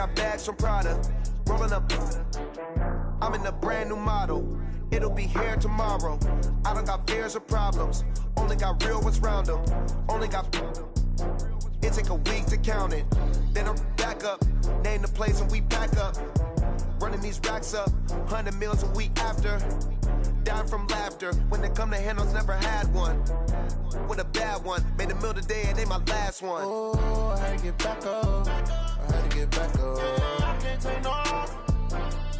got bags from Prada. Rolling up. I'm in a brand new model. It'll be here tomorrow. I don't got fears or problems. Only got real ones round them. Only got. It take a week to count it. Then I'm back up. Name the place and we pack up. Running these racks up. 100 meals a week after. Down from laughter. When they come to handles, never had one. With a bad one. Made a meal today and ain't my last one. Oh, I had to get back up. I had to get back up. I can't take no off.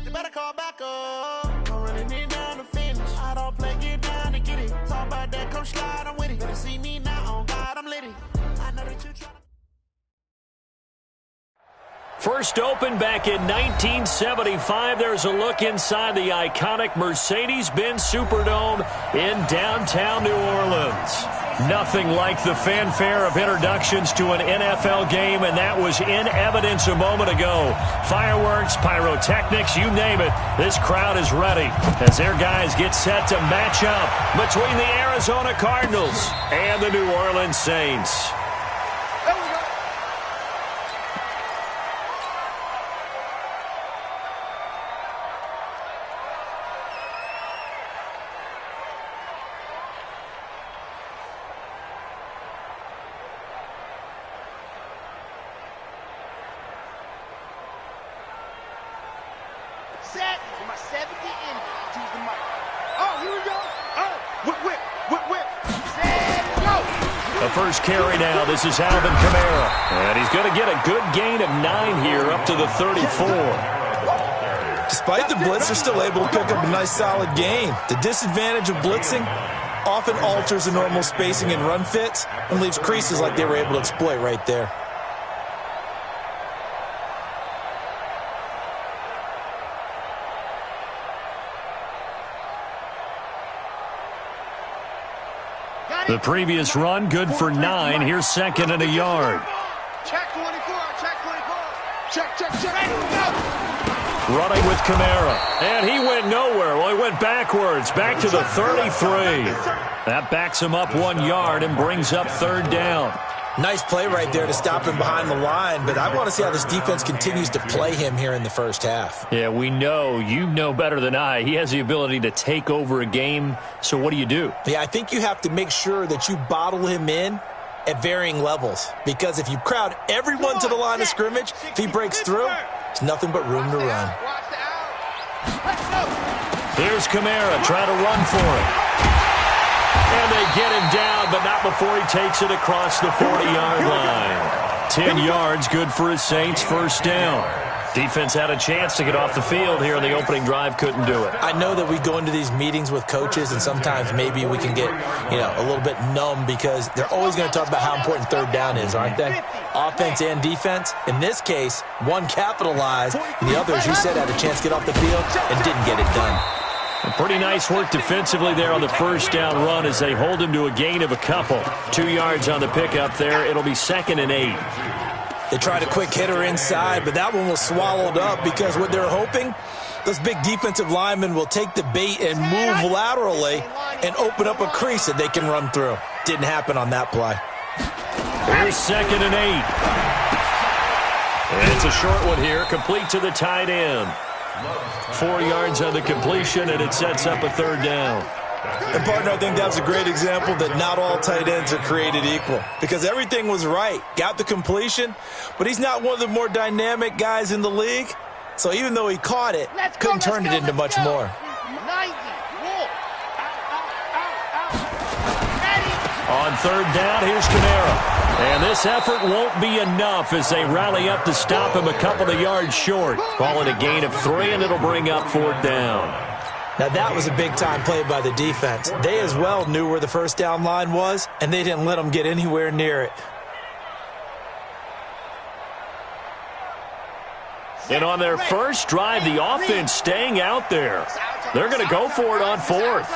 You better call back up. Don't really need down to finish. I don't play, get down to get it. Talk about that, come slide, I'm with it. Better see me now, on God, I'm litty. I know that you try. First opened back in 1975. There's a look inside the iconic Mercedes-Benz Superdome in downtown New Orleans. Nothing like the fanfare of introductions to an NFL game, and that was in evidence a moment ago. Fireworks, pyrotechnics, you name it. This crowd is ready as their guys get set to match up between the Arizona Cardinals and the New Orleans Saints. Set for my 70th inning. To the mic. Oh, here we go. Oh, whip. Set, go. The first carry now. This is Alvin Kamara. And he's going to get a good gain of 9 here up to the 34. Despite the blitz, they're still able to pick up a nice solid gain. The disadvantage of blitzing often alters the normal spacing and run fits and leaves creases like they were able to exploit right there. The previous run, good for 9. Here's second and a yard. Check 24, check 24. Check. Running with Kamara. And he went nowhere. Well, he went backwards, back to the 33. That backs him up 1 yard and brings up third down. Nice play right there to stop him behind the line, but I want to see how this defense continues to play him here in the first half. Yeah, we know. You know better than I. He has the ability to take over a game, so what do you do? Yeah, I think you have to make sure that you bottle him in at varying levels, because if you crowd everyone to the line of scrimmage, if he breaks through, there's nothing but room to run. Here's Kamara trying to run for it. And they get him down, but not before he takes it across the 40-yard line. 10 yards, good for his Saints, first down. Defense had a chance to get off the field here in the opening drive, couldn't do it. I know that we go into these meetings with coaches, and sometimes maybe we can get, a little bit numb because they're always going to talk about how important third down is, aren't they? Offense and defense. In this case, one capitalized, and the other, as you said, had a chance to get off the field and didn't get it done. Pretty nice work defensively there on the first down run as they hold him to a gain of a couple. 2 yards on the pickup there. It'll be 2nd and 8. They tried a quick hitter inside, but that one was swallowed up because what they're hoping, those big defensive linemen will take the bait and move laterally and open up a crease that they can run through. Didn't happen on that play. Here's 2nd and 8. And it's a short one here, complete to the tight end. 4 yards on the completion, and it sets up a third down. And, partner, I think that's a great example that not all tight ends are created equal because everything was right. Got the completion, but he's not one of the more dynamic guys in the league. So even though he caught it, couldn't turn it into much more. 90. On third down, here's Kamara. And this effort won't be enough as they rally up to stop him a couple of yards short. Call it a gain of 3, and it'll bring up fourth down. Now, that was a big-time play by the defense. They as well knew where the first down line was, and they didn't let them get anywhere near it. And on their first drive, the offense staying out there. They're going to go for it on 4th.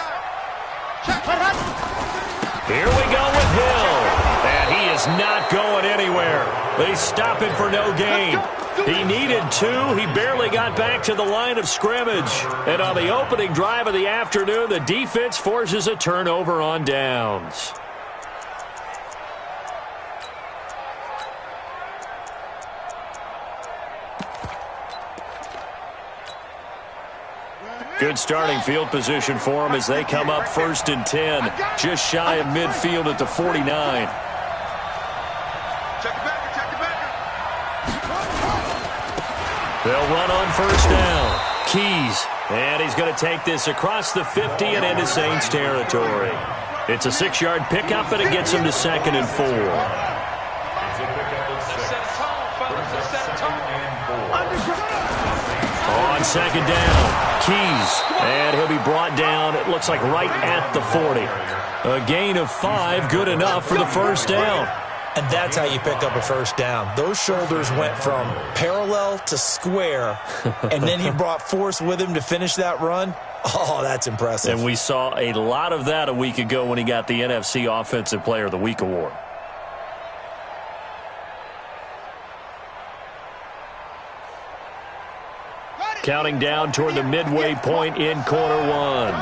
Here we go with Hill. And he is not going anywhere. They stop him for no gain. He needed 2. He barely got back to the line of scrimmage. And on the opening drive of the afternoon, the defense forces a turnover on downs. Good starting field position for them as they come up 1st and 10, just shy of midfield at the 49. They'll run on 1st down. Keys, and he's going to take this across the 50 and into Saints territory. It's a 6-yard pickup, and it gets him to 2nd and 4. On 2nd down. Keys, and he'll be brought down, it looks like right at the 40. A gain of 5, good enough for the 1st down. And that's how you pick up a 1st down. Those shoulders went from parallel to square, and then he brought force with him to finish that run. Oh, that's impressive. And we saw a lot of that a week ago when he got the NFC Offensive Player of the Week award. Counting down toward the midway point in quarter 1.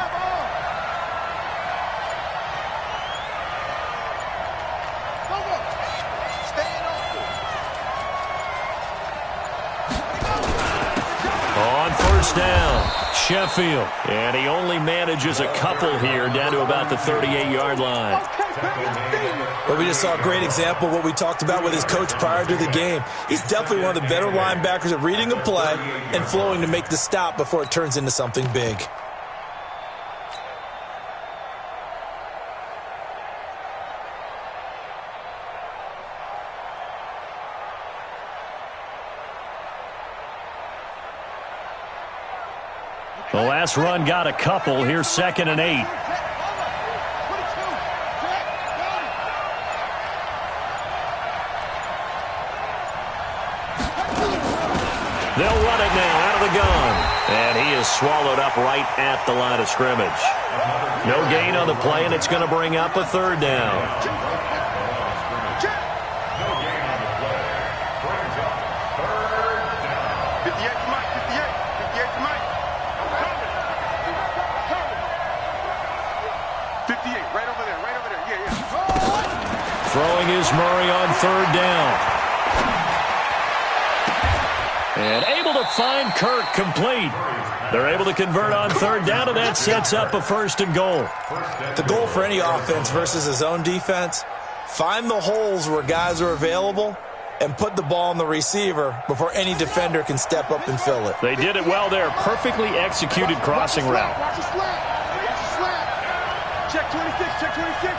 On 1st down, Sheffield. And he only manages a couple here down to about the 38-yard line. But we just saw a great example of what we talked about with his coach prior to the game. He's definitely one of the better linebackers at reading a play and flowing to make the stop before it turns into something big. The last run got a couple. Here's 2nd and 8. They'll run it now out of the gun. And he is swallowed up right at the line of scrimmage. No gain on the play, and it's going to bring up a 3rd down. Throwing is Murray on 3rd down. And able to find Kirk complete. They're able to convert on 3rd down, and that sets up a 1st and goal. The goal for any offense versus his own defense, find the holes where guys are available and put the ball on the receiver before any defender can step up and fill it. They did it well there. Perfectly executed crossing route. Check 26, check 26.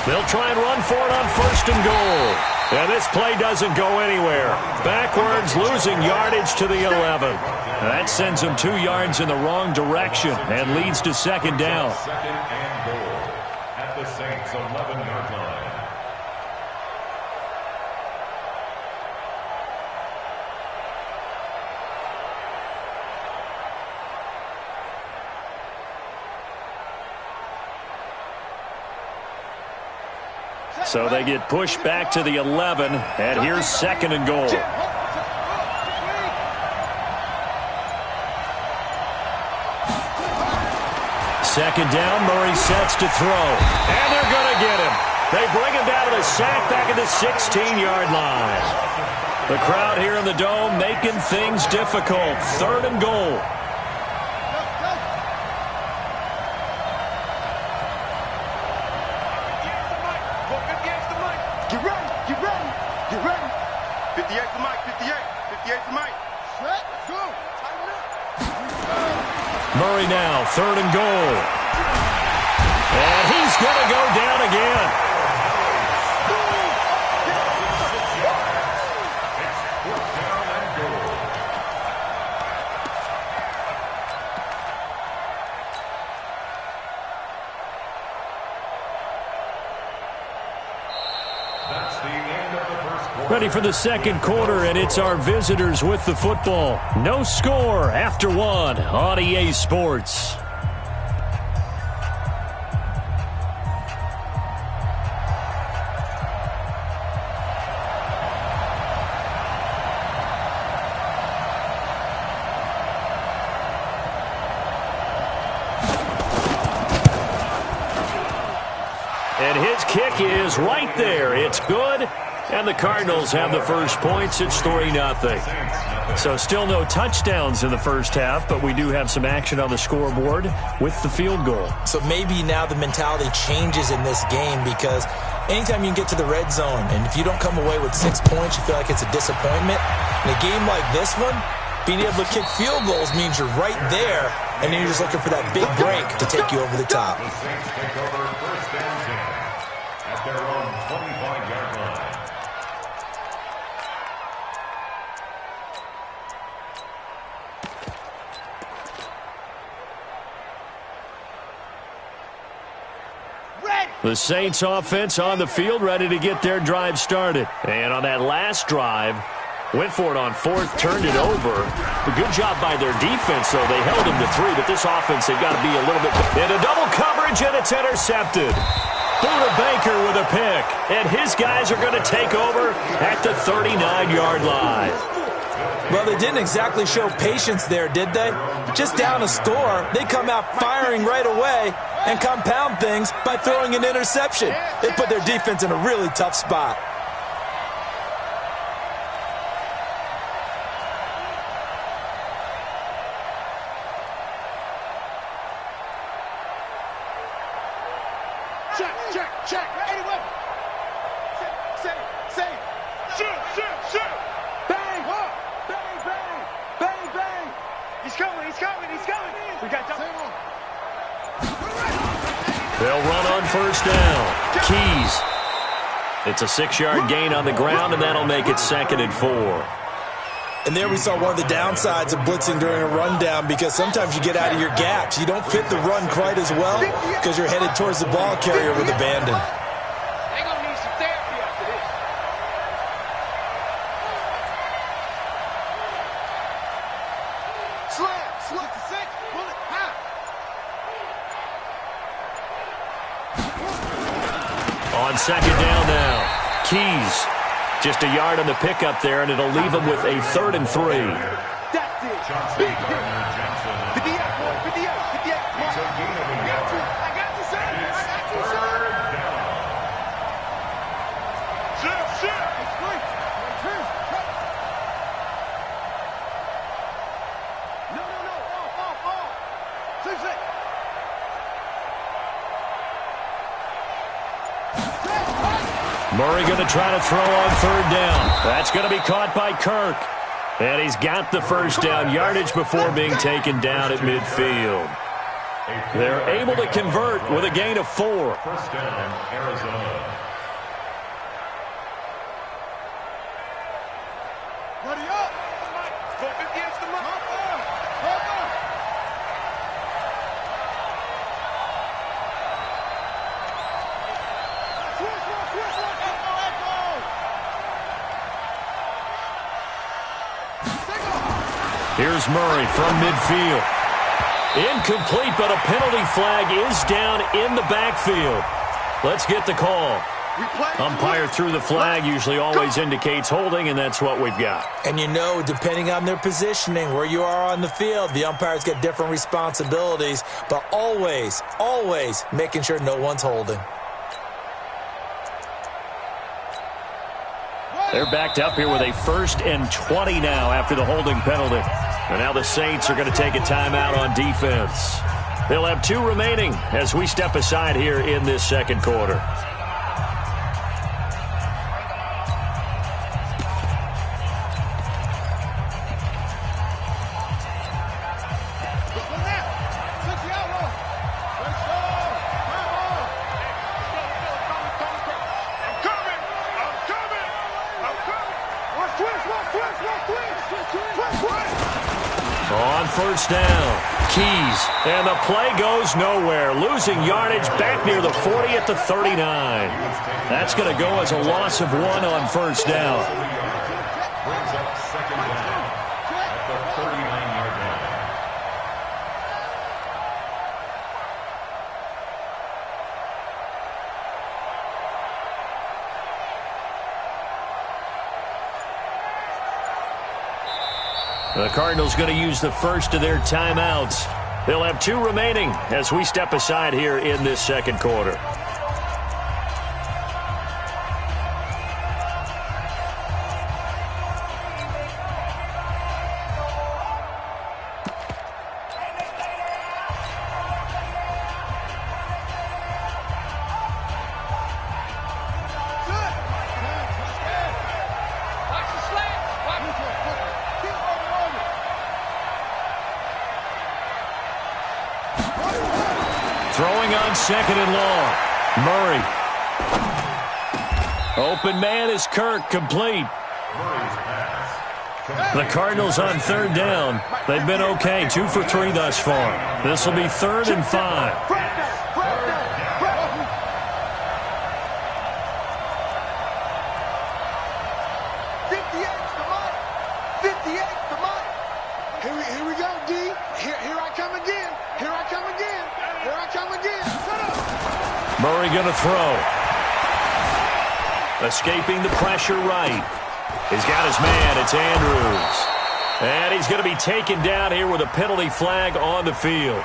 They'll try and run for it on 1st and goal. And this play doesn't go anywhere. Backwards, losing yardage to the 11. That sends them 2 yards in the wrong direction and leads to 2nd down. 2nd and goal at the Saints' 11-yard line. So they get pushed back to the 11, and here's 2nd and goal. 2nd down, Murray sets to throw. And they're going to get him. They bring him down to the sack back at the 16-yard line. The crowd here in the Dome making things difficult. 3rd and goal. Get ready, get ready, get ready. 58 for Mike, 58 for Mike. Set, go. Murray now, 3rd and goal. And he's going to go down again. Ready for the 2nd quarter, and it's our visitors with the football. No score after 1 on EA Sports. And his kick is right there. It's good. And the Cardinals have the first points. It's 3-0. So still no touchdowns in the first half, but we do have some action on the scoreboard with the field goal. So maybe now the mentality changes in this game, because anytime you can get to the red zone, and if you don't come away with 6 points, you feel like it's a disappointment. In a game like this one, being able to kick field goals means you're right there, and then you're just looking for that big break to take you over the top. The Saints take over first and 10 at their own 25-yard line. The Saints offense on the field, ready to get their drive started. And on that last drive, went for it on fourth, turned it over. A good job by their defense, though. They held him to 3, but this offense, they've got to be a little bit... And a double coverage, and it's intercepted. Buda Baker with a pick. And his guys are going to take over at the 39-yard line. Well, they didn't exactly show patience there, did they? Just down a score, they come out firing right away and compound things by throwing an interception. They put their defense in a really tough spot. Check. Anyway. Say. Shoot. Bang. Bang. He's coming. We got double. They'll run on first down. Keys. It's a 6-yard gain on the ground, and that'll make it 2nd and 4. And there we saw one of the downsides of blitzing during a rundown, because sometimes you get out of your gaps. You don't fit the run quite as well because you're headed towards the ball carrier with abandon. They're going to need some therapy after this. Slam to 6. Pull it high. On second down now. Keys. Just a yard on the pickup there, and it'll leave him with a 3rd and 3. That's it. Big hit. 58, boy. 58. I got you, sir. Shit. No. Off. 6. Murray going to try to throw on 3rd down. That's going to be caught by Kirk. And he's got the first down yardage before being taken down at midfield. They're able to convert with a gain of 4. First down, Arizona. Buddy up. Go against the mark. Here's Murray from midfield. Incomplete, but a penalty flag is down in the backfield. Let's get the call. Umpire threw the flag, usually always indicates holding, and that's what we've got. And you know, depending on their positioning, where you are on the field, the umpires get different responsibilities, but always making sure no one's holding. They're backed up here with a 1st and 20 now after the holding penalty. And now the Saints are going to take a timeout on defense. They'll have 2 remaining as we step aside here in this second quarter. On first down, Keys, and the play goes nowhere. Losing yardage back near the 40 at the 39. That's going to go as a loss of 1 on first down. Brings up 2nd down at the 39-yard line. The Cardinals going to use the first of their timeouts. They'll have 2 remaining as we step aside here in this second quarter. Throwing on second and long. Murray. Open man is Kirk, complete. The Cardinals on third down. They've been okay, 2 for 3 thus far. This will be 3rd and 5. 58's the money. 58's the money. Here we go, D. Here I come again. Here I come again. Here I come again. Shut up. Murray going to throw. Escaping the pressure right. He's got his man. It's Andrews. And he's going to be taken down here with a penalty flag on the field.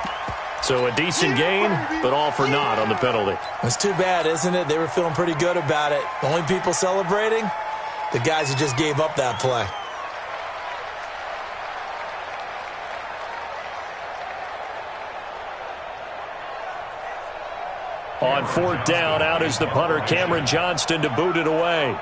So a decent gain, but all for naught on the penalty. It's too bad, isn't it? They were feeling pretty good about it. The only people celebrating, the guys who just gave up that play. On 4th down, out is the punter, Cameron Johnston, to boot it away.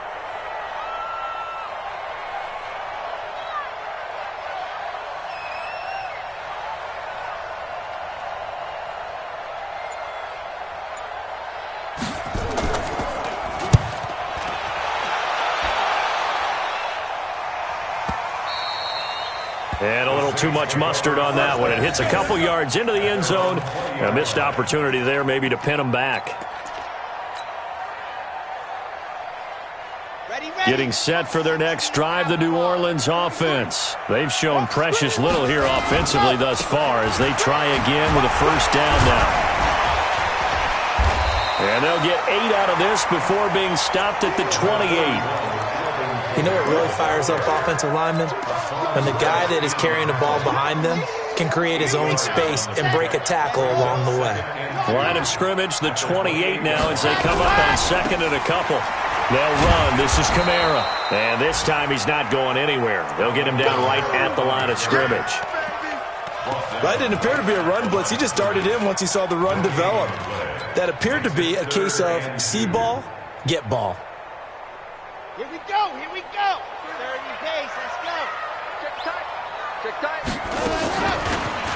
And a little too much mustard on that one. It hits a couple yards into the end zone. A missed opportunity there maybe to pin them back. Getting set for their next drive, the New Orleans offense. They've shown precious little here offensively thus far as they try again with a first down now. And they'll get 8 out of this before being stopped at the 28. You know what really fires up offensive linemen? When the guy that is carrying the ball behind them can create his own space and break a tackle along the way. Line of scrimmage, the 28 now as they come up on 2nd and a couple. They'll run. This is Kamara. And this time he's not going anywhere. They'll get him down right at the line of scrimmage. That didn't appear to be a run blitz. He just darted in once he saw the run develop. That appeared to be a case of see ball, get ball. Here we go. Here we go. 30 pace. Let's go. Check tight. Check tight.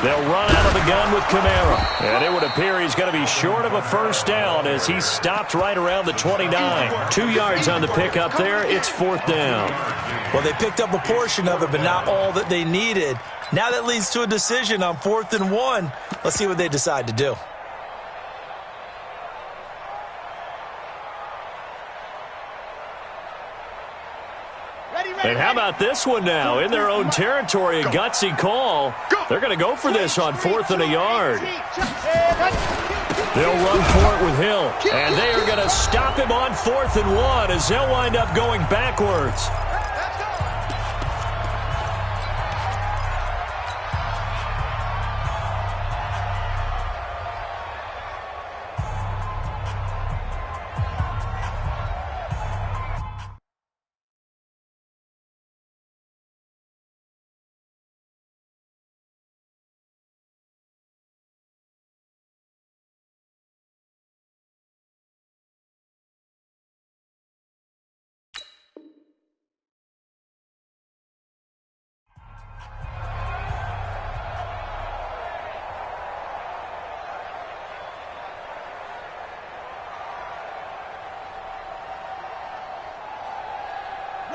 They'll run out of the gun with Kamara. And it would appear he's going to be short of a first down as he stopped right around the 29. 2 yards on the pickup there. It's 4th down. Well, they picked up a portion of it, but not all that they needed. Now that leads to a decision on 4th and 1. Let's see what they decide to do. And how about this one now? In their own territory, a gutsy call. They're going to go for this on 4th and a yard. They'll run for it with Hill. And they are going to stop him on 4th and 1 as they'll wind up going backwards.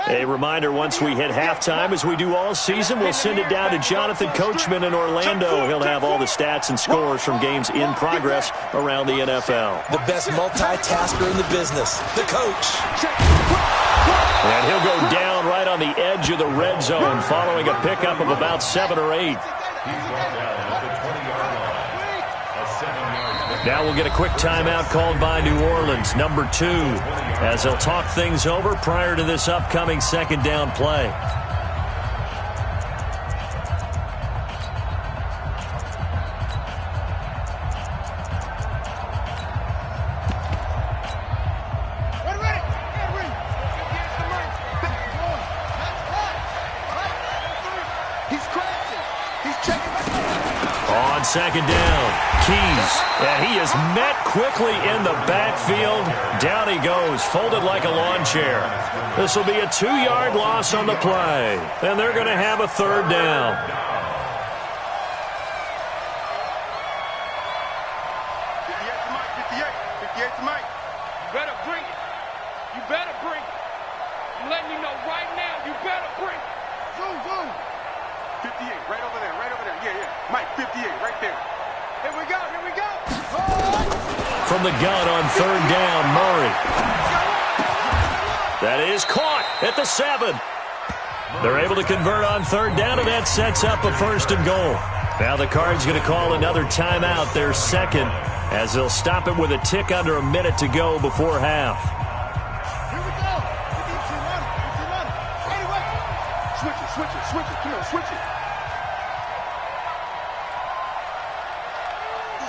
A reminder, once we hit halftime, as we do all season, we'll send it down to Jonathan Coachman in Orlando. He'll have all the stats and scores from games in progress around the NFL. The best multitasker in the business, the coach. And he'll go down right on the edge of the red zone following a pickup of about 7 or 8. Now we'll get a quick timeout called by New Orleans, number 2, as they'll talk things over prior to this upcoming 2nd down play. On 2nd down, Keys, and he is met quickly in the backfield. Down he goes, folded like a lawn chair. This will be a 2-yard loss on the play, and they're going to have a 3rd down. 58 to Mike. You better bring it. You better bring it. I'm letting you know right now, you better bring it. Zoom, zoom. 58, right over there, right over there. Yeah, yeah. Mike, 58, right there. Here we go, here we go. From the gun on third down, Murray. That is caught at the 7. They're able to convert on third down, and that sets up a 1st and goal. Now the Cards going to call another timeout, their second, as they'll stop it with a tick under a minute to go before half. Here we go. Anyway. Switch it. Come on, switch it.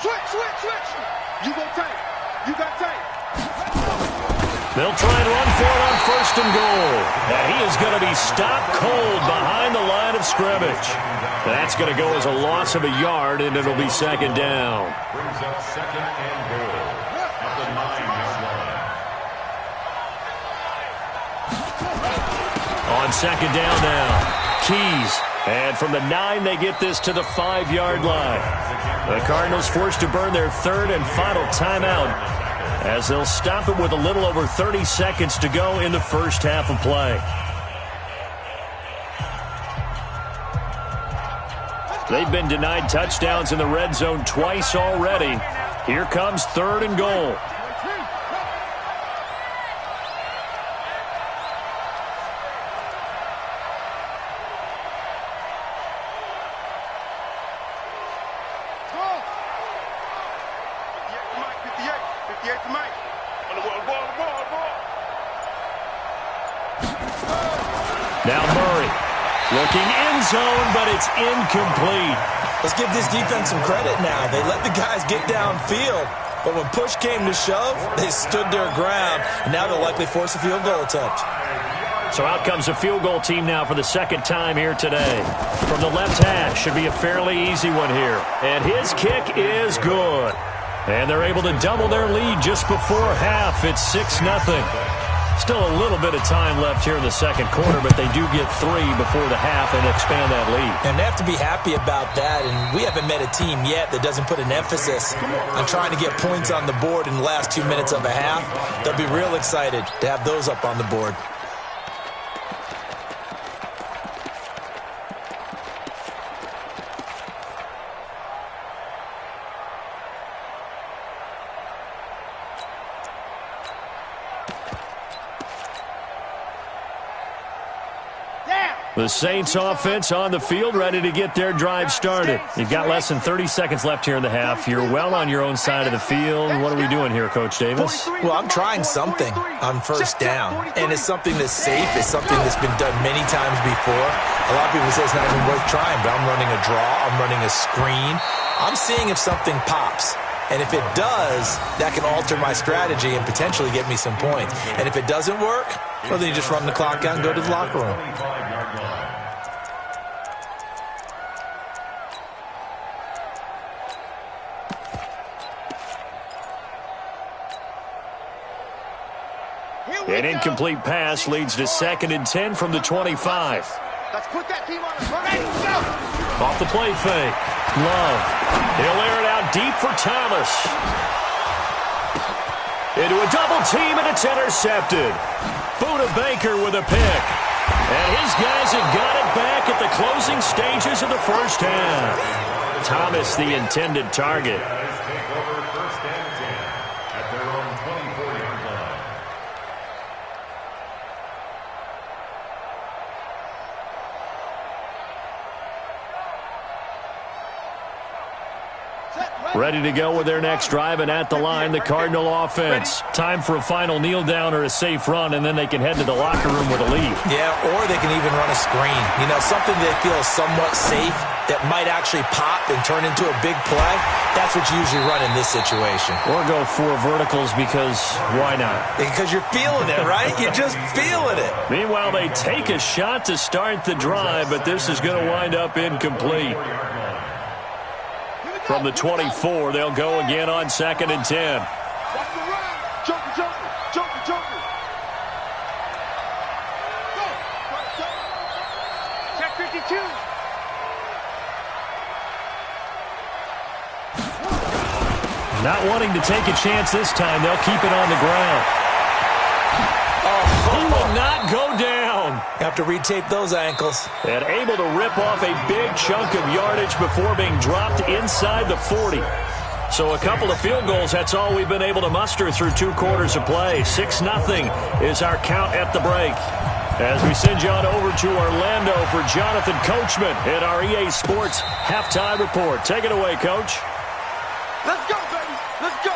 Switch. You go tank. You got tank. They'll try and run for it on 1st and goal. And he is going to be stopped cold behind the line of scrimmage. That's going to go as a loss of a yard, and it'll be 2nd down. Brings up 2nd and goal at the 9-yard line. On 2nd down now, Keys. And from the 9, they get this to the 5-yard line. The Cardinals forced to burn their 3rd and final timeout, as they'll stop it with a little over 30 seconds to go in the first half of play. They've been denied touchdowns in the red zone twice already. Here comes 3rd and goal. Now Murray, looking end zone, but it's incomplete. Let's give this defense some credit now. They let the guys get downfield, but when push came to shove, they stood their ground, and now they'll likely force a field goal attempt. So out comes a field goal team now for the 2nd time here today. From the left hash, should be a fairly easy one here. And his kick is good. And they're able to double their lead just before half. It's 6-0. Still a little bit of time left here in the 2nd quarter, but they do get 3 before the half and expand that lead. And they have to be happy about that, and we haven't met a team yet that doesn't put an emphasis on trying to get points on the board in the last 2 minutes of a half. They'll be real excited to have those up on the board. The Saints offense on the field, ready to get their drive started. You've got less than 30 seconds left here in the half. You're well on your own side of the field. What are we doing here, Coach Davis? Well, I'm trying something on 1st down, and it's something that's safe. It's something that's been done many times before. A lot of people say it's not even worth trying, but I'm running a draw. I'm running a screen. I'm seeing if something pops. And if it does, that can alter my strategy and potentially get me some points. And if it doesn't work, well, then you just run the clock out and go to the locker room. An incomplete pass leads to 2nd and 10 from the 25. Let's put that team on the front. Off the play fake. Love. He'll air it out deep for Thomas. Into a double team, and it's intercepted. Buda Baker with a pick. And his guys have got it back at the closing stages of the first half. Thomas, the intended target. Take over 1st and 10 at their own 24-yard line. Ready to go with their next drive, and at the line, the Cardinal offense. Time for a final kneel down or a safe run, and then they can head to the locker room with a lead. Yeah, or they can even run a screen. You know, something they feel is somewhat safe that might actually pop and turn into a big play. That's what you usually run in this situation. Or go 4 verticals, because why not? Because you're feeling it, right? You're just feeling it. Meanwhile, they take a shot to start the drive, but this is going to wind up incomplete. From the 24, they'll go again on 2nd and 10. Joker. Check 52. Not wanting to take a chance this time, they'll keep it on the ground. He will not go down. Have to retape those ankles. And able to rip off a big chunk of yardage before being dropped inside the 40. So a couple of field goals, that's all we've been able to muster through 2 quarters of play. 6-0 is our count at the break. As we send you on over to Orlando for Jonathan Coachman in our EA Sports halftime report. Take it away, Coach. Let's go, baby. Let's go.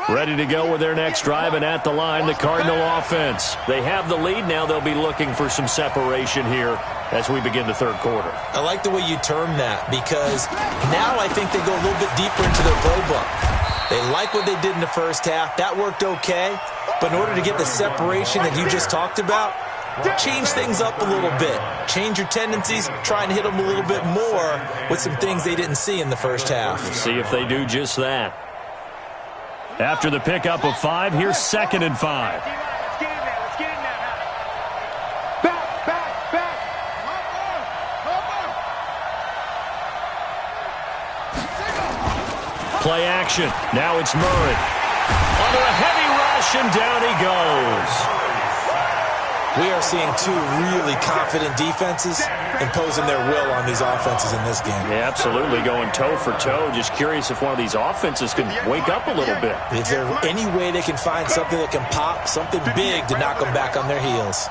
Ready to go with their next drive, and at the line, the Cardinal offense. They have the lead. Now they'll be looking for some separation here as we begin the third quarter. I like the way you term that, because now I think they go a little bit deeper into their playbook. They like what they did in the first half. That worked okay. But in order to get the separation that you just talked about, change things up a little bit. Change your tendencies. Try and hit them a little bit more with some things they didn't see in the first half. See if they do just that. After the pickup of 5, here's 2nd and 5. Let's get in there. Let's get in there. Back. Play action. Now it's Murray. Under a heavy rush, and down he goes. We are seeing 2 really confident defenses imposing their will on these offenses in this game. Yeah, absolutely, going toe for toe. Just curious if one of these offenses can wake up a little bit. Is there any way they can find something that can pop, something big to knock them back on their heels?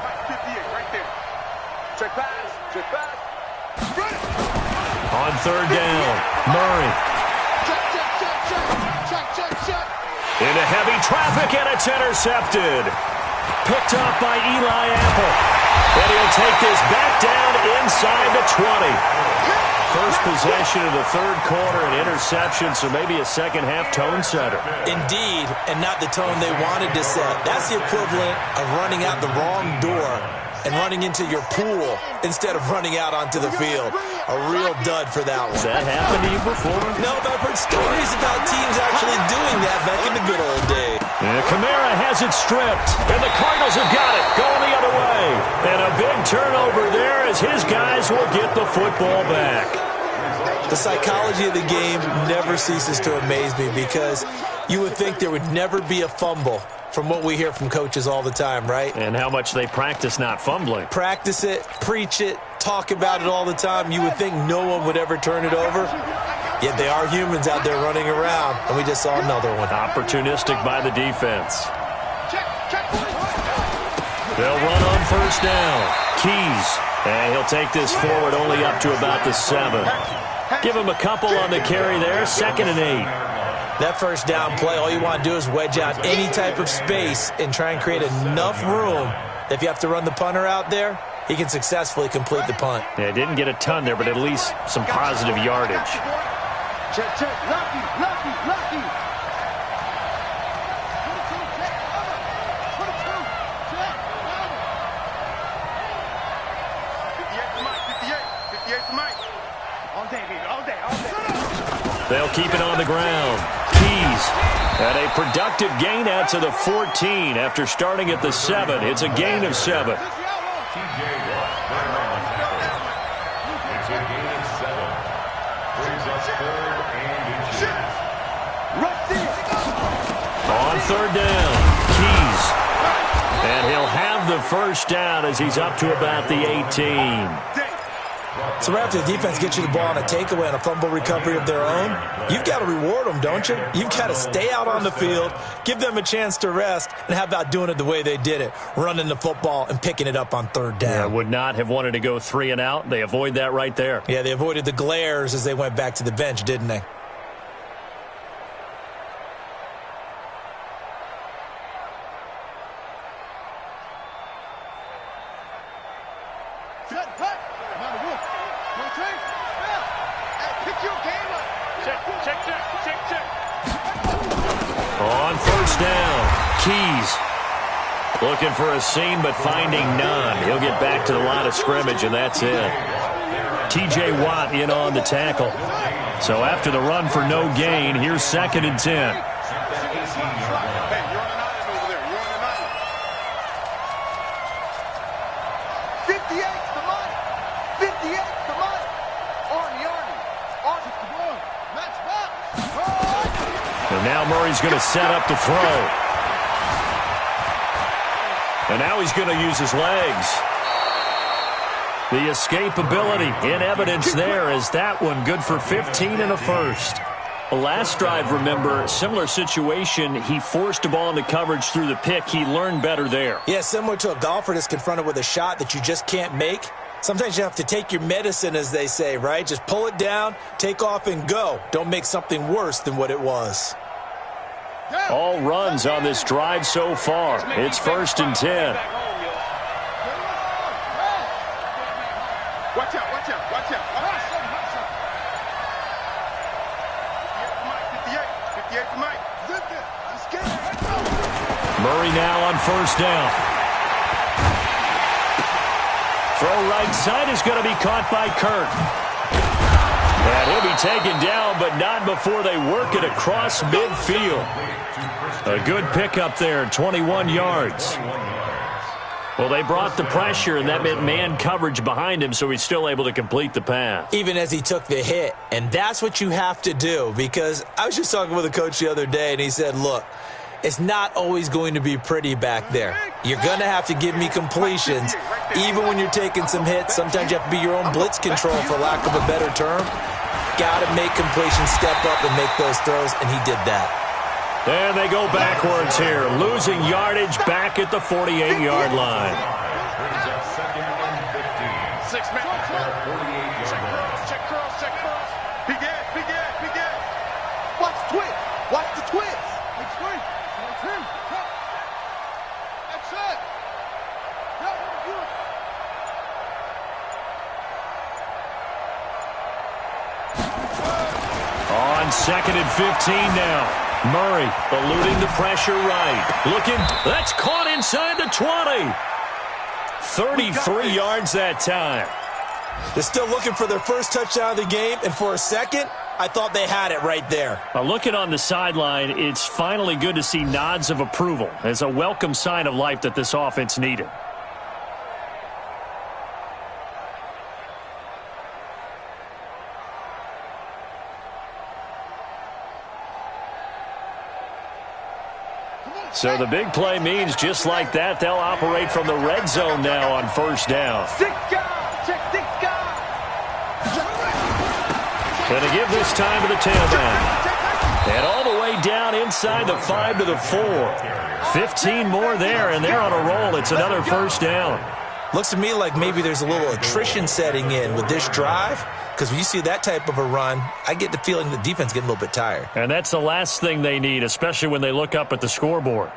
Check pass. On 3rd down, Murray. Check. Into heavy traffic, and it's intercepted. Picked up by Eli Apple. And he'll take this back down inside the 20. First possession of the third quarter, an interception, so maybe a second-half tone setter. Indeed, and not the tone they wanted to set. That's the equivalent of running out the wrong door and running into your pool instead of running out onto the field. A real dud for that one. Has that happened to you before? No, but I've heard stories about teams actually doing that back in the good old days. And Kamara has it stripped, and the Cardinals have got it, going the other way. And a big turnover there as his guys will get the football back. The psychology of the game never ceases to amaze me, because you would think there would never be a fumble from what we hear from coaches all the time, right? And how much they practice not fumbling. Practice it, preach it, talk about it all the time. You would think no one would ever turn it over. Yet they are humans out there running around, and we just saw another one. Opportunistic by the defense. They'll run on 1st down. Keys. And he'll take this forward only up to about the 7. Give him a couple on the carry there. 2nd and 8. That 1st down play, all you want to do is wedge out any type of space and try and create enough room that if you have to run the punter out there, he can successfully complete the punt. Yeah, didn't get a ton there, but at least some positive yardage. Check. Lucky. They'll keep it on the ground. Keys. And a productive gain out to the 14 after starting at the 7. It's a gain of 7. It's a gain of 7. Brings us 3rd and inches. On 3rd down, Keys. And he'll have the 1st down as he's up to about the 18. So right after the defense gets you the ball on a takeaway and a fumble recovery of their own, you've got to reward them, don't you? You've got to stay out on the field, give them a chance to rest, and how about doing it the way they did it, running the football and picking it up on 3rd down. Yeah, would not have wanted to go 3 and out. They avoid that right there. Yeah, they avoided the glares as they went back to the bench, didn't they? On 1st down, Keys. Looking for a seam, but finding none. He'll get back to the line of scrimmage, and that's it. T.J. Watt in on the tackle. So after the run for no gain, here's 2nd and 10. 58's the money. 58's the money. Army. Army the ball. Match back. And now Murray's going to set up to throw. And now he's going to use his legs. The escapability in evidence there as that one good for 15 and a first. The last drive, remember, similar situation. He forced the ball into coverage through the pick. He learned better there. Yeah, similar to a golfer that's confronted with a shot that you just can't make. Sometimes you have to take your medicine, as they say, right? Just pull it down, take off, and go. Don't make something worse than what it was. All runs on this drive so far. It's 1st and 10. Watch out. 58 for Mike. Murray now on 1st down. Throw right side is going to be caught by Kirk. And he'll be taken down, but not before they work it across midfield. A good pickup there, 21 yards. Well, they brought the pressure, and that meant man coverage behind him, so he's still able to complete the pass. Even as he took the hit. And that's what you have to do, because I was just talking with a coach the other day, and he said, look, it's not always going to be pretty back there. You're going to have to give me completions. Even when you're taking some hits, sometimes you have to be your own blitz control, for lack of a better term. Got to make completions, step up, and make those throws, and he did that. And they go backwards here, losing yardage back at the 48-yard line. Brings up 2nd and 15. 6 man. Check curls. Big Ed. Watch the twist. That's it. On 2nd and 15 now. Murray eluding the pressure right. Looking, that's caught inside the 20. 33 yards that time. They're still looking for their first touchdown of the game, and for a second, I thought they had it right there. Looking on the sideline, it's finally good to see nods of approval. It's a welcome sign of life that this offense needed. So the big play means just like that, they'll operate from the red zone now on 1st down. 6 guys. Check 6 guys. Going to give this time to the tailback. And all the way down inside the 5 to the 4. 15 more there, and they're on a roll. It's another 1st down. Looks to me like maybe there's a little attrition setting in with this drive, because when you see that type of a run, I get the feeling the defense getting a little bit tired. And that's the last thing they need, especially when they look up at the scoreboard.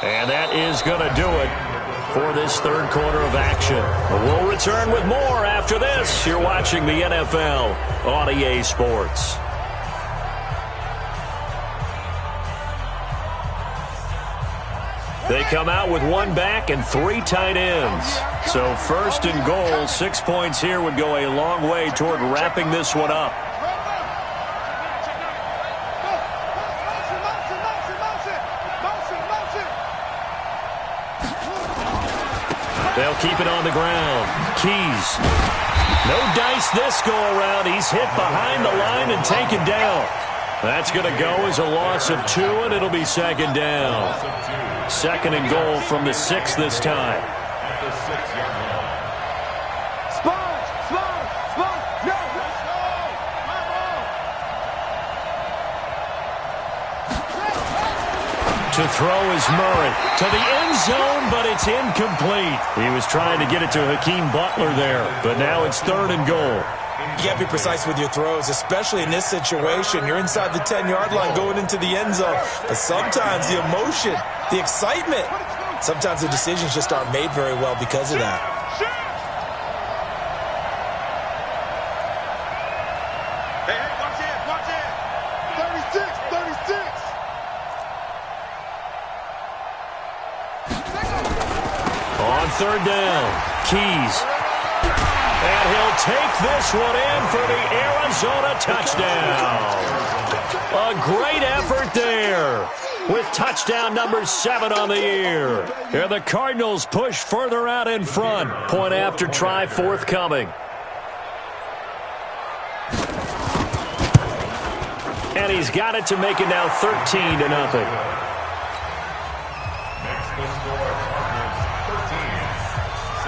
And that is going to do it for this 3rd quarter of action. We'll return with more after this. You're watching the NFL on EA Sports. They come out with 1 back and 3 tight ends. So 1st and goal, 6 points here would go a long way toward wrapping this one up. They'll keep it on the ground. Keys. No dice this go-around. He's hit behind the line and taken down. That's going to go as a loss of 2, and it'll be 2nd down. 2nd and goal from the 6 this time. At the 6-yard line. Sponge. No. Let's go. To throw is Murray. To the end zone, but it's incomplete. He was trying to get it to Hakeem Butler there, but now it's 3rd and goal. You got to be precise with your throws, especially in this situation. You're inside the 10-yard line going into the end zone. But sometimes the emotion, the excitement, sometimes the decisions just aren't made very well because of that. Hey, watch it. 36. On third down, Keys. And he'll take this one in for the Arizona touchdown. A great effort there with touchdown number 7 on the year. And the Cardinals push further out in front. Point after try forthcoming. And he's got it to make it now 13-0.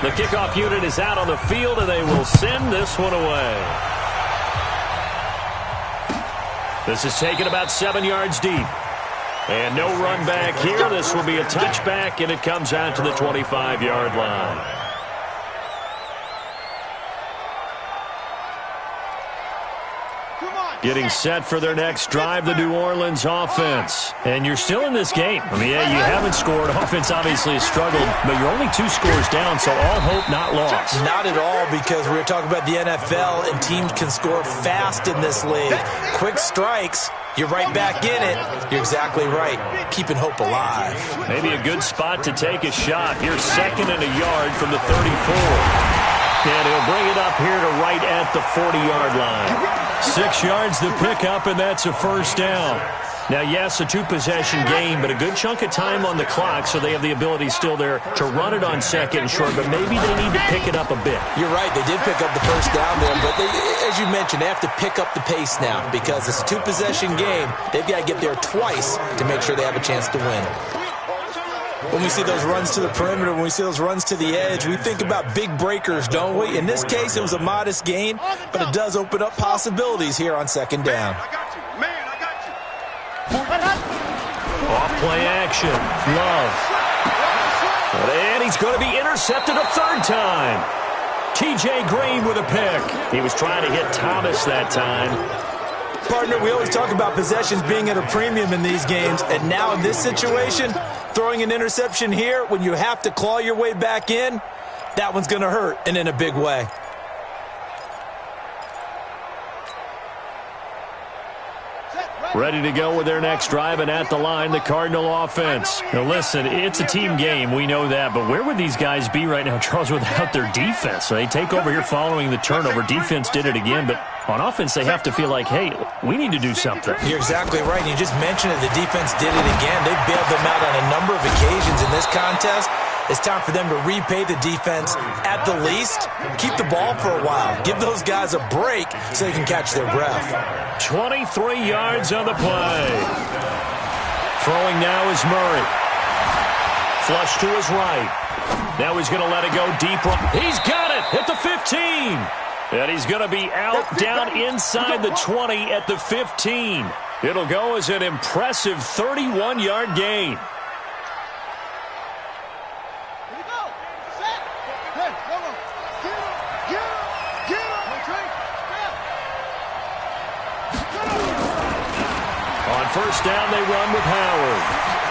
The kickoff unit is out on the field, and they will send this one away. This is taken about 7 yards deep. And no run back here. This will be a touchback, and it comes out to the 25-yard line. Getting set for their next drive, the New Orleans offense. And you're still in this game. I mean, yeah, you haven't scored. Offense obviously has struggled, but you're only 2 scores down, so all hope not lost. Not at all, because we were talking about the NFL, and teams can score fast in this league. Quick strikes, you're right back in it. You're exactly right. Keeping hope alive. Maybe a good spot to take a shot. Here's 2nd and a yard from the 34. And he'll bring it up here to right at the 40-yard line. 6 yards to pick up, and that's a first down. Now, yes, a 2-possession game, but a good chunk of time on the clock, so they have the ability still there to run it on 2nd and short, but maybe they need to pick it up a bit. You're right. They did pick up the first down there, but as you mentioned, they have to pick up the pace now because it's a 2-possession game. They've got to get there twice to make sure they have a chance to win. When we see those runs to the perimeter, when we see those runs to the edge, we think about big breakers, don't we? In this case, it was a modest gain, but it does open up possibilities here on 2nd down. Off play action. Love. And he's going to be intercepted a 3rd time. T.J. Green with a pick. He was trying to hit Thomas that time. Partner, we always talk about possessions being at a premium in these games, and now in this situation, throwing an interception here when you have to claw your way back in, that one's going to hurt, and in a big way. Ready to go with their next drive, and at the line, the Cardinal offense. Now listen, it's a team game, we know that, but where would these guys be right now, Charles, without their defense? They take over here following the turnover. Defense did it again, but on offense, they have to feel like, hey, we need to do something. You're exactly right. You just mentioned it. The defense did it again. They bailed them out on a number of occasions in this contest. It's time for them to repay the defense at the least. Keep the ball for a while. Give those guys a break so they can catch their breath. 23 yards on the play. Throwing now is Murray. Flush to his right. Now he's going to let it go deep. He's got it at the 15. And he's going to be out down inside the 20 at the 15. It'll go as an impressive 31-yard gain. On first down, they run with Howard.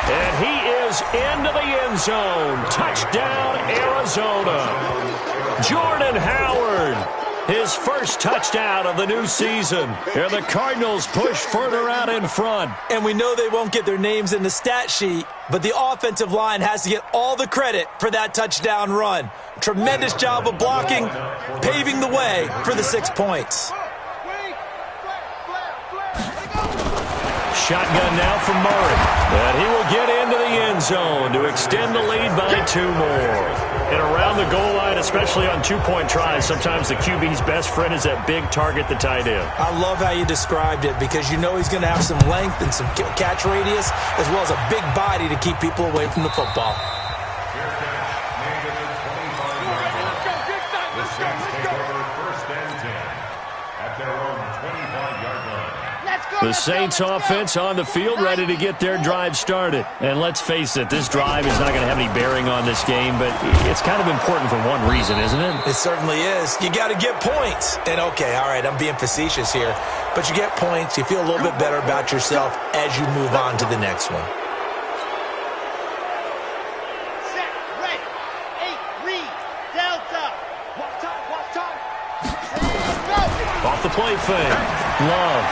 And he is into the end zone. Touchdown, Arizona. Jordan Howard. His first touchdown of the new season. And the Cardinals push further out in front. And we know they won't get their names in the stat sheet, but the offensive line has to get all the credit for that touchdown run. Tremendous job of blocking, paving the way for the 6 points. Shotgun now from Murray. And he will get into the end zone to extend the lead by 2 more. And around the goal line, especially on 2-point tries, sometimes the QB's best friend is that big target, the tight end. I love how you described it because you know he's going to have some length and some catch radius as well as a big body to keep people away from the football. The Saints offense on the field ready to get their drive started. And let's face it, this drive is not going to have any bearing on this game, but it's kind of important for one reason, isn't it? It certainly is. You got to get points. And okay, all right, I'm being facetious here, but you get points, you feel a little bit better about yourself as you move on to the next one. Set, ready, 8, read, delta. Watch time. Off the play fake. Love.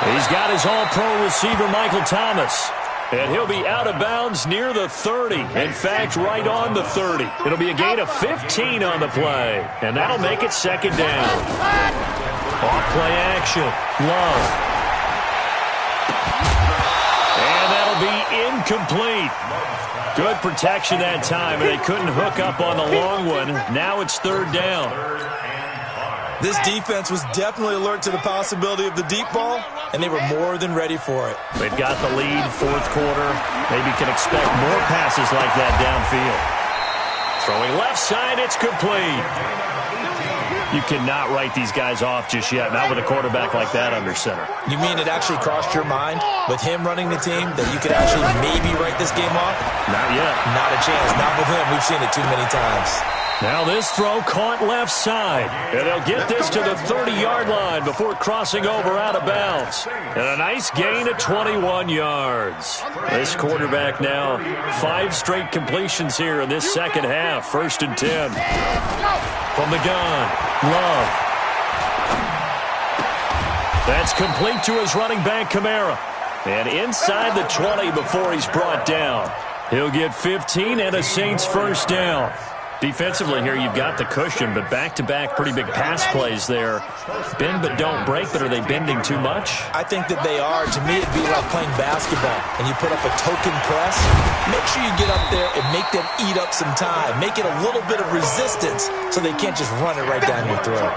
He's got his all-pro receiver, Michael Thomas. And he'll be out of bounds near the 30. In fact, right on the 30. It'll be a gain of 15 on the play. And that'll make it second down. Off-play action. Love. And that'll be incomplete. Good protection that time, and they couldn't hook up on the long one. Now it's third down. This defense was definitely alert to the possibility of the deep ball, and they were more than ready for it. They've got the lead, fourth quarter. Maybe can expect more passes like that downfield. Throwing left side, it's complete. You cannot write these guys off just yet, not with a quarterback like that under center. You mean it actually crossed your mind with him running the team that you could actually maybe write this game off? Not yet. Not a chance. Not with him. We've seen it too many times. Now this throw caught left side. And they'll get this to the 30-yard line before crossing over out of bounds. And a nice gain of 21 yards. This quarterback now 5 straight completions here in this second half. 1st and 10. From the gun, Love. That's complete to his running back, Kamara. And inside the 20 before he's brought down. He'll get 15 and a Saints first down. Defensively here, you've got the cushion, but back-to-back pretty big pass plays there. Bend but don't break, but are they bending too much? I think that they are. To me, it'd be like playing basketball, and you put up a token press. Make sure you get up there and make them eat up some time. Make it a little bit of resistance so they can't just run it right down your throat.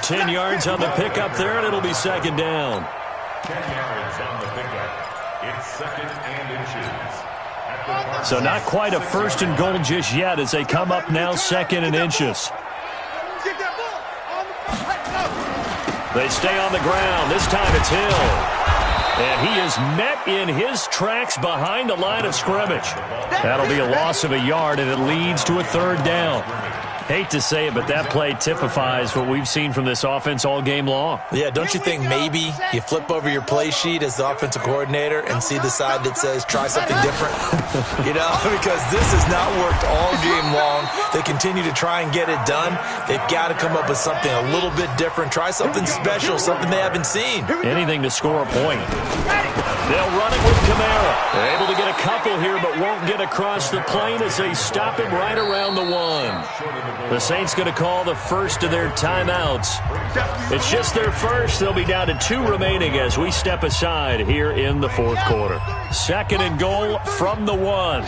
10 yards on the pickup there, and it'll be second down. 10 yards on the pickup. It's second and inches. So not quite a 1st and goal just yet as they come up now 2nd and inches. They stay on the ground. This time it's Hill. And he is met in his tracks behind the line of scrimmage. That'll be a loss of a yard, and it leads to a third down. Hate to say it, but that play typifies what we've seen from this offense all game long. Yeah, don't you think maybe you flip over your play sheet as the offensive coordinator and see the side that says try something different? You know, because this has not worked all game long. They continue to try and get it done. They've got to come up with something a little bit different. Try something special, something they haven't seen. Anything to score a point. They'll run it with Kamara. They're able to get a couple here, but won't get across the plane as they stop him right around the 1. The Saints going to call the first of their timeouts. It's just their first. They'll be down to 2 remaining as we step aside here in the fourth quarter. 2nd and goal from the 1.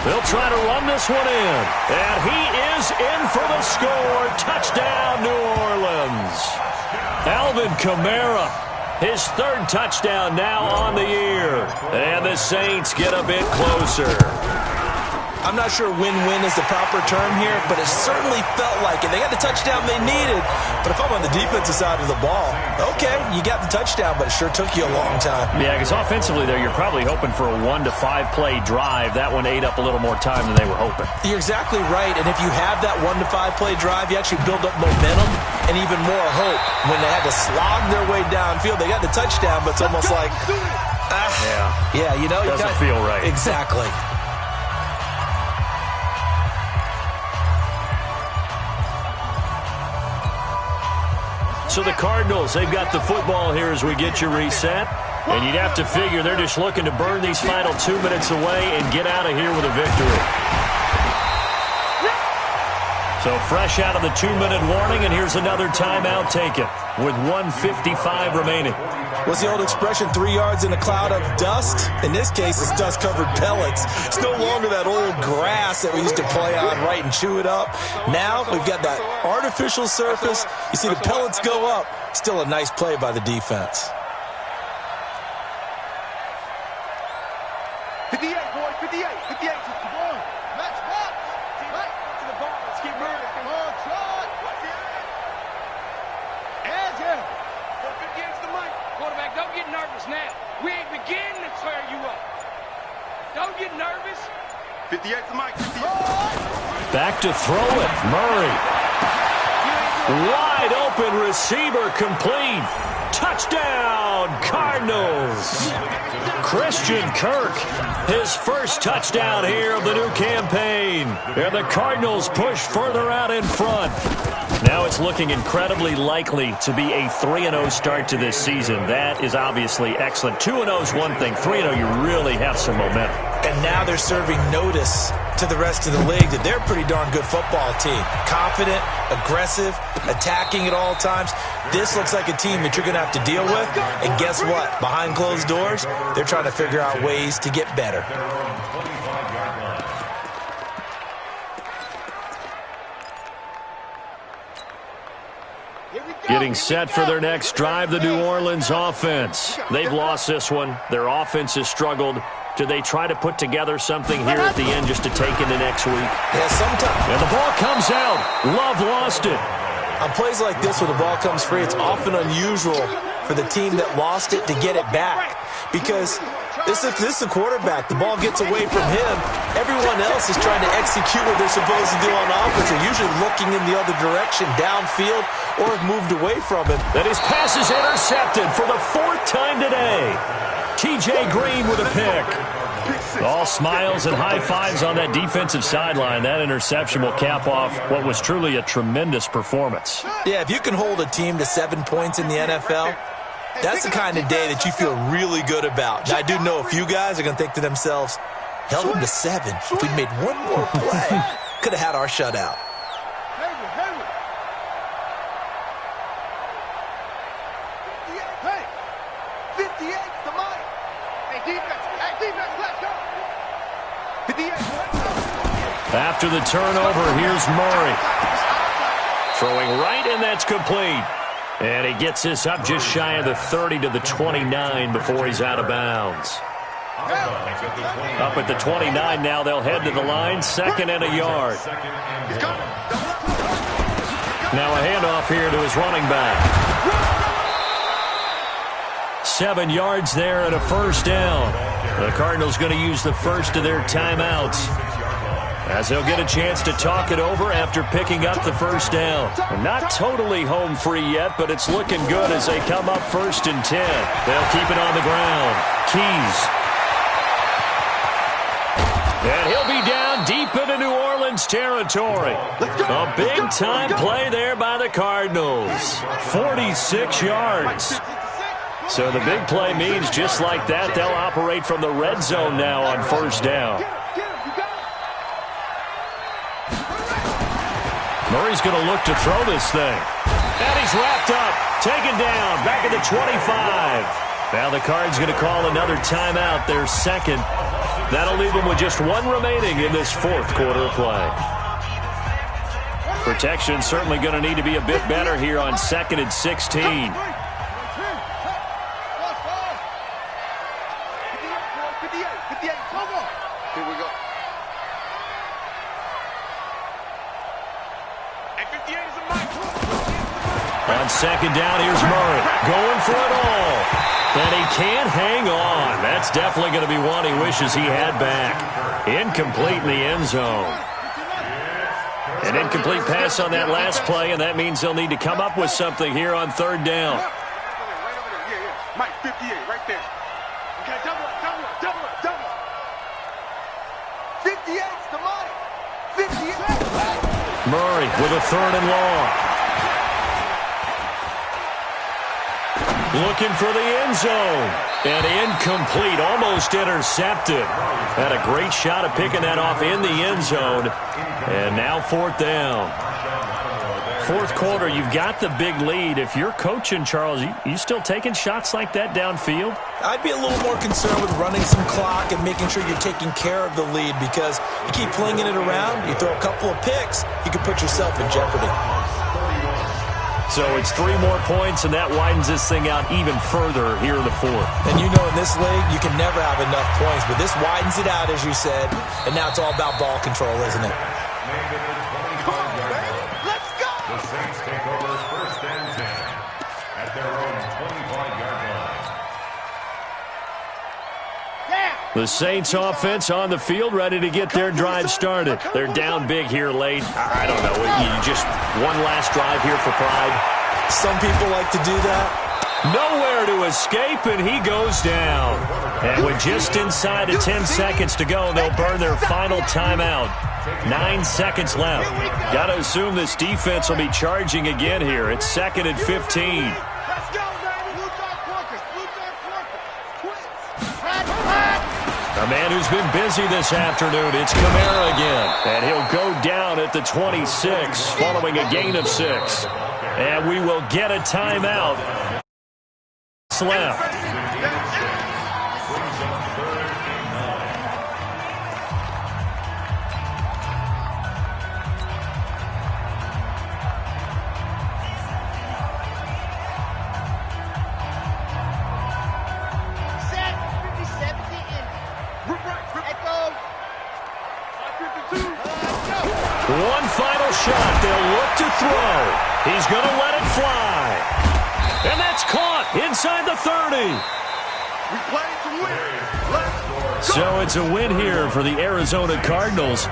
They'll try to run this one in. And he is in for the score. Touchdown, New Orleans. Alvin Kamara, his 3rd touchdown now on the year. And the Saints get a bit closer. I'm not sure win-win is the proper term here, but it certainly felt like it. They got the touchdown they needed, but if I'm on the defensive side of the ball, okay, you got the touchdown, but it sure took you a long time. Yeah, because offensively there, you're probably hoping for a 1 to 5 play drive. That one ate up a little more time than they were hoping. You're exactly right, and if you have that 1 to 5 play drive, you actually build up momentum and even more hope. When they had to slog their way downfield, they got the touchdown, but it's almost like, yeah, you know, doesn't feel right. Exactly. So the Cardinals, they've got the football here as we get you reset. And you'd have to figure they're just looking to burn these final 2 minutes away and get out of here with a victory. So fresh out of the 2-minute warning, and here's another timeout taken with 1:55 remaining. What's the old expression, 3 yards in a cloud of dust? In this case, it's dust-covered pellets. It's no longer that old grass that we used to play on, right, and chew it up. Now we've got that artificial surface. You see the pellets go up. Still a nice play by the defense. 58, boys, 58, 58. Match box. Right. To the ball. Let's keep moving. On shot. Edge him. 58's the mic. Quarterback, don't get nervous now. We ain't beginning to tear you up. Don't get nervous. 58's the mic. 58. Back to throw it. Murray. Wide open receiver complete. Touchdown, Cardinals. Christian Kirk, his first touchdown here of the new campaign. And the Cardinals push further out in front. Now it's looking incredibly likely to be a 3-0 start to this season. That is obviously excellent. 2-0 is one thing. 3-0, you really have some momentum. And now they're serving notice to the rest of the league that they're a pretty darn good football team. Confident, aggressive, attacking at all times. This looks like a team that you're going to have to deal with. And guess what? Behind closed doors, they're trying to figure out ways to get better. Getting set for their next drive, the New Orleans offense. They've lost this one. Their offense has struggled. Do they try to put together something here at the end just to take into next week? Yeah, sometimes. And the ball comes out. Love lost it. On plays like this, when the ball comes free, it's often unusual for the team that lost it to get it back. Because this is the quarterback. The ball gets away from him. Everyone else is trying to execute what they're supposed to do on offense. They're usually looking in the other direction, downfield, or have moved away from him. And his pass is intercepted for the 4th time today. T.J. Green with a pick. All smiles and high fives on that defensive sideline. That interception will cap off what was truly a tremendous performance. Yeah, if you can hold a team to 7 points in the NFL, that's the kind of day that you feel really good about. Now, I do know a few guys are going to think to themselves, held them to 7. If we'd made one more play, could have had our shutout. After the turnover, here's Murray. Throwing right, and that's complete. And he gets this up just shy of the 30 to the 29 before he's out of bounds. Up at the 29 now, they'll head to the line, 2nd and a yard. Now a handoff here to his running back. 7 yards there and a 1st down. The Cardinals going to use the first of their timeouts, as they'll get a chance to talk it over after picking up the 1st down. And not totally home free yet, but it's looking good as they come up 1st and 10. They'll keep it on the ground. Keys. And he'll be down deep into New Orleans territory. A big-time play there by the Cardinals. 46 yards. So the big play means just like that, they'll operate from the red zone now on 1st down. Murray's going to look to throw this thing. And he's wrapped up, taken down, back at the 25. Now the Cards going to call another timeout, their 2nd. That'll leave them with just 1 remaining in this 4th quarter of play. Protection certainly going to need to be a bit better here on 2nd and 16. On 2nd down, here's Murray going for it all. And he can't hang on. That's definitely going to be one he wishes he had back. Incomplete in the end zone. An incomplete pass on that last play, and that means they'll need to come up with something here on 3rd down. Mike, 58, right there. Okay, double it. 58's the Mike. 58. Murray with a 3rd and long. Looking for the end zone. And incomplete, almost intercepted. Had a great shot at picking that off in the end zone. And now 4th down. 4th quarter, you've got the big lead. If you're coaching, Charles, you still taking shots like that downfield? I'd be a little more concerned with running some clock and making sure you're taking care of the lead, because you keep flinging it around, you throw a couple of picks, you could put yourself in jeopardy. So it's 3 more points, and that widens this thing out even further here in the 4th. And you know in this league, you can never have enough points, but this widens it out, as you said, and now it's all about ball control, isn't it? Let's go! The Saints take over 1st and 10 at their own 25-yard line. The Saints offense on the field, ready to get their drive started. They're down big here late. I don't know. You just one last drive here for pride. Some people like to do that. Nowhere to escape, and he goes down. And with just inside of 10 seconds to go, they'll burn their final timeout. 9 seconds left. Got to assume this defense will be charging again here. It's 2nd and 15. Let's go, baby. Blue dog porker. A man who's been busy this afternoon. It's Kamara again. And he'll go down at the 26 following a gain of 6. And we will get a timeout. Left. One final shot. They'll look to throw. He's going to let it fly. And that's caught inside the 30. We play to win. Let's go. So it's a win here for the Arizona Cardinals.